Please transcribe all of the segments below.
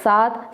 7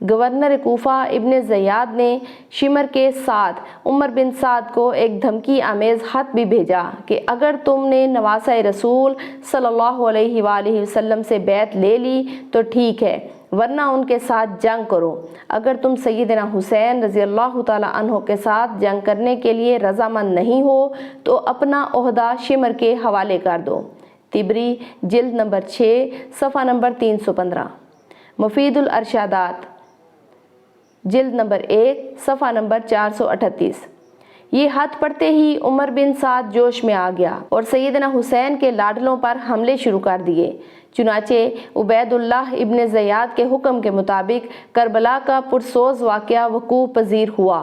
governor Kufa ابن زیاد نے شمر کے ساتھ عمر بن سعد کو ایک دھمکی آمیز خط بھی بھیجا کہ اگر تم نے نواسۂ رسول صلی اللہ علیہ وآلہ وسلم سے بیعت لے لی تو ٹھیک ہے، ورنہ ان کے ساتھ جنگ کرو۔ اگر تم سیدنا حسین رضی اللہ تعالی عنہ کے ساتھ جنگ کرنے کے لیے رضامند نہیں ہو تو اپنا عہدہ شمر کے حوالے کر دو۔ طبری جلد نمبر 6 صفحہ نمبر 315۔ مفید الارشادات جلد نمبر 1 صفحہ نمبر 438۔ یہ خط پڑھتے ہی عمر بن سعد جوش میں آ گیا اور سیدنا حسین کے لاڈلوں پر حملے شروع کر دیے۔ چنانچہ عبید اللہ ابن زیاد کے حکم کے مطابق کربلا کا پرسوز واقعہ وقوع پذیر ہوا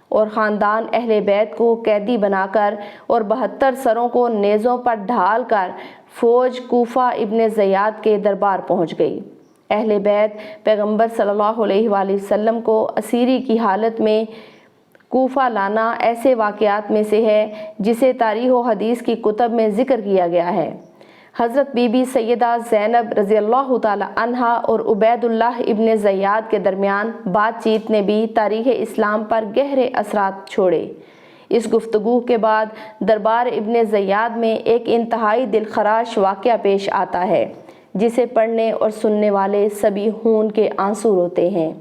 اور خاندان اہل بیت کو قیدی بنا کر اور 72 سروں کو نیزوں پر ڈھال کر فوج کوفہ ابن زیاد کے دربار پہنچ گئی۔ اہل بیت پیغمبر صلی اللہ علیہ وآلہ وسلم کو اسیری کی حالت میں کوفہ لانا ایسے واقعات میں سے ہے جسے تاریخ و حدیث کی کتب میں ذکر کیا گیا ہے۔ حضرت بی بی سیدہ زینب رضی اللہ تعالی عنہا اور عبید اللہ ابن زیاد کے درمیان بات چیت نے بھی تاریخ اسلام پر گہرے اثرات چھوڑے۔ اس گفتگو کے بعد دربار ابن زیاد میں ایک انتہائی دلخراش واقعہ پیش آتا ہے جسے پڑھنے اور سننے والے سبھی خون کے آنسو روتے ہیں۔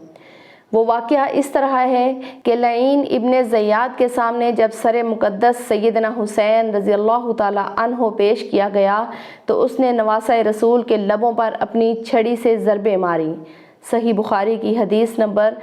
وہ واقعہ اس طرح ہے کہ لعین ابن زیاد کے سامنے جب سر مقدس سیدنا حسین رضی اللہ تعالی عنہ پیش کیا گیا تو اس نے نواسۂ رسول کے لبوں پر اپنی چھڑی سے ضربیں ماری۔ صحیح بخاری کی حدیث نمبر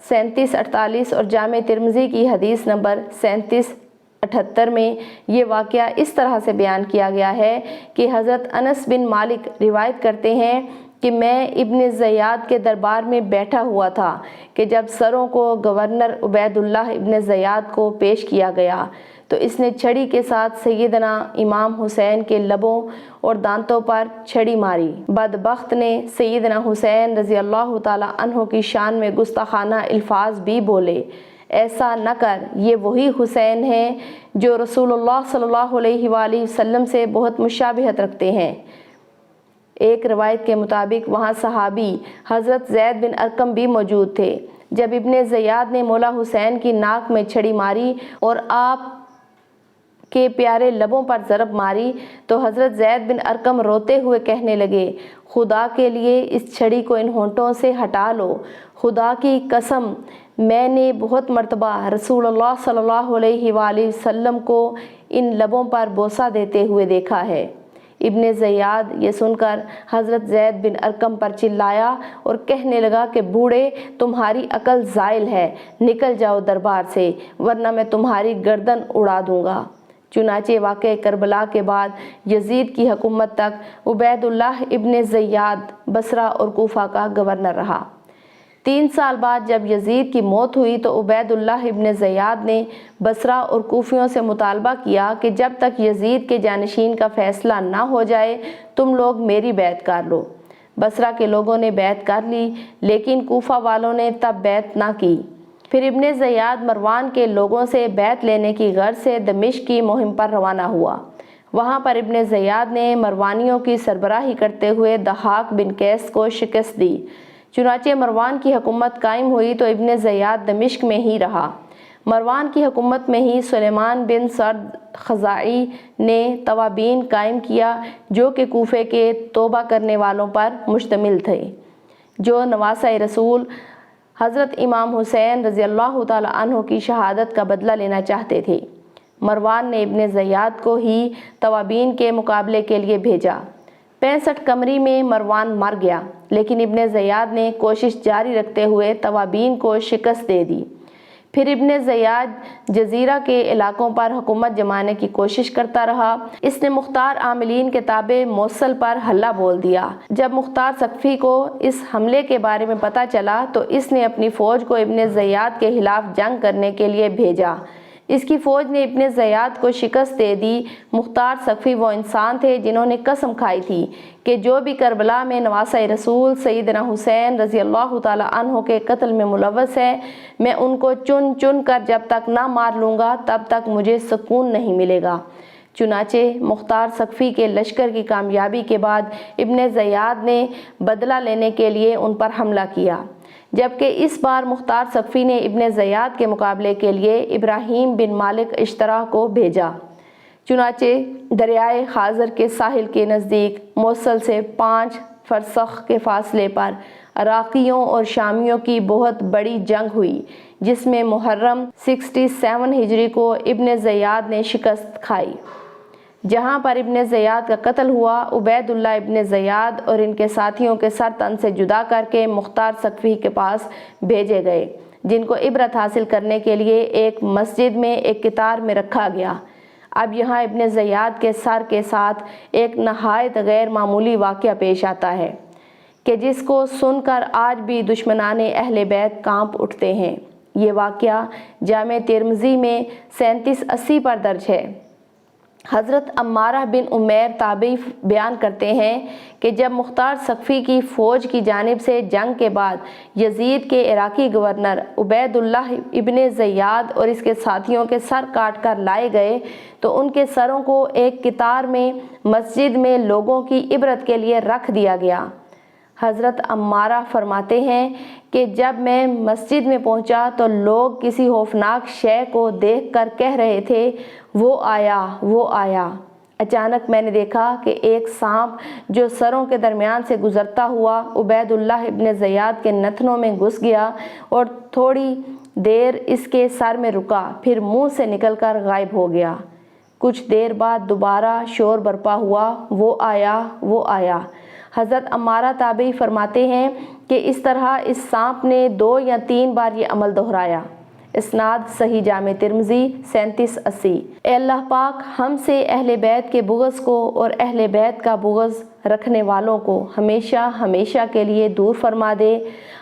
3748 اور جامع ترمذی کی حدیث نمبر 3778 میں یہ واقعہ اس طرح سے بیان کیا گیا ہے کہ حضرت انس بن مالک روایت کرتے ہیں کہ میں ابن زیاد کے دربار میں بیٹھا ہوا تھا کہ جب سروں کو گورنر عبید اللہ ابن زیاد کو پیش کیا گیا تو اس نے چھڑی کے ساتھ سیدنا امام حسین کے لبوں اور دانتوں پر چھڑی ماری۔ بدبخت نے سیدنا حسین رضی اللہ تعالی عنہ کی شان میں گستاخانہ الفاظ بھی بولے، ایسا نہ کر، یہ وہی حسین ہیں جو رسول اللہ صلی اللہ علیہ وآلہ وسلم سے بہت مشابہت رکھتے ہیں۔ ایک روایت کے مطابق وہاں صحابی حضرت زید بن ارقم بھی موجود تھے۔ جب ابن زیاد نے مولا حسین کی ناک میں چھڑی ماری اور آپ کے پیارے لبوں پر ضرب ماری تو حضرت زید بن ارقم روتے ہوئے کہنے لگے، خدا کے لیے اس چھڑی کو ان ہونٹوں سے ہٹا لو۔ خدا کی قسم، میں نے بہت مرتبہ رسول اللہ صلی اللہ علیہ وآلہ وسلم کو ان لبوں پر بوسہ دیتے ہوئے دیکھا ہے۔ ابن زیاد یہ سن کر حضرت زید بن ارقم پر چلایا اور کہنے لگا کہ بوڑھے، تمہاری عقل زائل ہے، نکل جاؤ دربار سے ورنہ میں تمہاری گردن اڑا دوں گا۔ چنانچہ واقعہ کربلا کے بعد یزید کی حکومت تک عبید اللہ ابن زیاد بصرہ اور کوفہ کا گورنر رہا۔ 3 سال بعد جب یزید کی موت ہوئی تو عبید اللہ ابن زیاد نے بصرہ اور کوفیوں سے مطالبہ کیا کہ جب تک یزید کے جانشین کا فیصلہ نہ ہو جائے تم لوگ میری بیعت کر لو۔ بصرہ کے لوگوں نے بیعت کر لی لیکن کوفہ والوں نے تب بیعت نہ کی۔ پھر ابن زیاد مروان کے لوگوں سے بیعت لینے کی غرض سے دمشق کی مہم پر روانہ ہوا۔ وہاں پر ابن زیاد نے مروانیوں کی سربراہی کرتے ہوئے ضحاک بن قیس کو شکست دی۔ چنانچہ مروان کی حکومت قائم ہوئی تو ابن زیاد دمشق میں ہی رہا۔ مروان کی حکومت میں ہی سلیمان بن سرد خزاعی نے توابین قائم کیا جو کہ کوفے کے توبہ کرنے والوں پر مشتمل تھے جو نواسۂ رسول حضرت امام حسین رضی اللہ تعالی عنہ کی شہادت کا بدلہ لینا چاہتے تھے۔ مروان نے ابن زیاد کو ہی توابین کے مقابلے کے لیے بھیجا۔ 65 قمری میں مروان مر گیا لیکن ابن زیاد نے کوشش جاری رکھتے ہوئے توابین کو شکست دے دی۔ پھر ابن زیاد جزیرہ کے علاقوں پر حکومت جمانے کی کوشش کرتا رہا۔ اس نے مختار عاملین کے تابع موصل پر حملہ بول دیا۔ جب مختار ثقفی کو اس حملے کے بارے میں پتہ چلا تو اس نے اپنی فوج کو ابن زیاد کے خلاف جنگ کرنے کے لیے بھیجا۔ اس کی فوج نے ابن زیاد کو شکست دے دی۔ مختار ثقفی وہ انسان تھے جنہوں نے قسم کھائی تھی کہ جو بھی کربلا میں نواسۂ رسول سیدنا حسین رضی اللہ تعالی عنہ کے قتل میں ملوث ہے، میں ان کو چن چن کر جب تک نہ مار لوں گا تب تک مجھے سکون نہیں ملے گا۔ چنانچہ مختار ثقفی کے لشکر کی کامیابی کے بعد ابن زیاد نے بدلہ لینے کے لیے ان پر حملہ کیا۔ جبکہ اس بار مختار ثقفی نے ابن زیاد کے مقابلے کے لیے ابراہیم بن مالک اشتراء کو بھیجا۔ چنانچہ دریائے خازر کے ساحل کے نزدیک موصل سے 5 فرسخ کے فاصلے پر عراقیوں اور شامیوں کی بہت بڑی جنگ ہوئی، جس میں محرم 67 ہجری کو ابن زیاد نے شکست کھائی۔ جہاں پر ابن زیاد کا قتل ہوا، عبید اللہ ابن زیاد اور ان کے ساتھیوں کے سر تن سے جدا کر کے مختار ثقفی کے پاس بھیجے گئے، جن کو عبرت حاصل کرنے کے لیے ایک مسجد میں ایک قطار میں رکھا گیا۔ اب یہاں ابن زیاد کے سر کے ساتھ ایک نہایت غیر معمولی واقعہ پیش آتا ہے کہ جس کو سن کر آج بھی دشمنان اہل بیت کانپ اٹھتے ہیں۔ یہ واقعہ جامع ترمذی میں 3780 پر درج ہے۔ حضرت عمارہ بن عمیر تابعی بیان کرتے ہیں کہ جب مختار ثقفی کی فوج کی جانب سے جنگ کے بعد یزید کے عراقی گورنر عبید اللہ ابن زیاد اور اس کے ساتھیوں کے سر کاٹ کر لائے گئے تو ان کے سروں کو ایک قطار میں مسجد میں لوگوں کی عبرت کے لیے رکھ دیا گیا۔ حضرت عمارہ فرماتے ہیں کہ جب میں مسجد میں پہنچا تو لوگ کسی خوفناک شے کو دیکھ کر کہہ رہے تھے، وہ آیا، وہ آیا۔ اچانک میں نے دیکھا کہ ایک سانپ جو سروں کے درمیان سے گزرتا ہوا عبید اللہ ابن زیاد کے نتنوں میں گھس گیا اور تھوڑی دیر اس کے سر میں رکا، پھر منہ سے نکل کر غائب ہو گیا۔ کچھ دیر بعد دوبارہ شور برپا ہوا، وہ آیا، وہ آیا۔ حضرت عمارہ تابعی فرماتے ہیں کہ اس طرح اس سانپ نے 2 یا 3 بار یہ عمل دہرایا۔ اسناد صحیح جامع ترمذی 3780۔ اے اللہ پاک ہم سے اہل بیت کے بغض کو اور اہل بیت کا بغض رکھنے والوں کو ہمیشہ ہمیشہ کے لیے دور فرما دے۔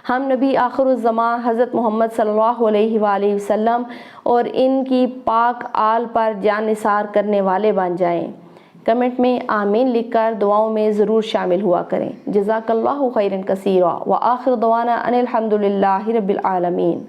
ہم نبی آخر الزمان حضرت محمد صلی اللہ علیہ وآلہ وسلم اور ان کی پاک آل پر جان نثار کرنے والے بن جائیں۔ کمنٹ میں آمین لکھ کر دعاؤں میں ضرور شامل ہوا کریں۔ جزاک اللہ خیرا کثیرا وآخر دعوانا ان الحمد للہ رب العالمین۔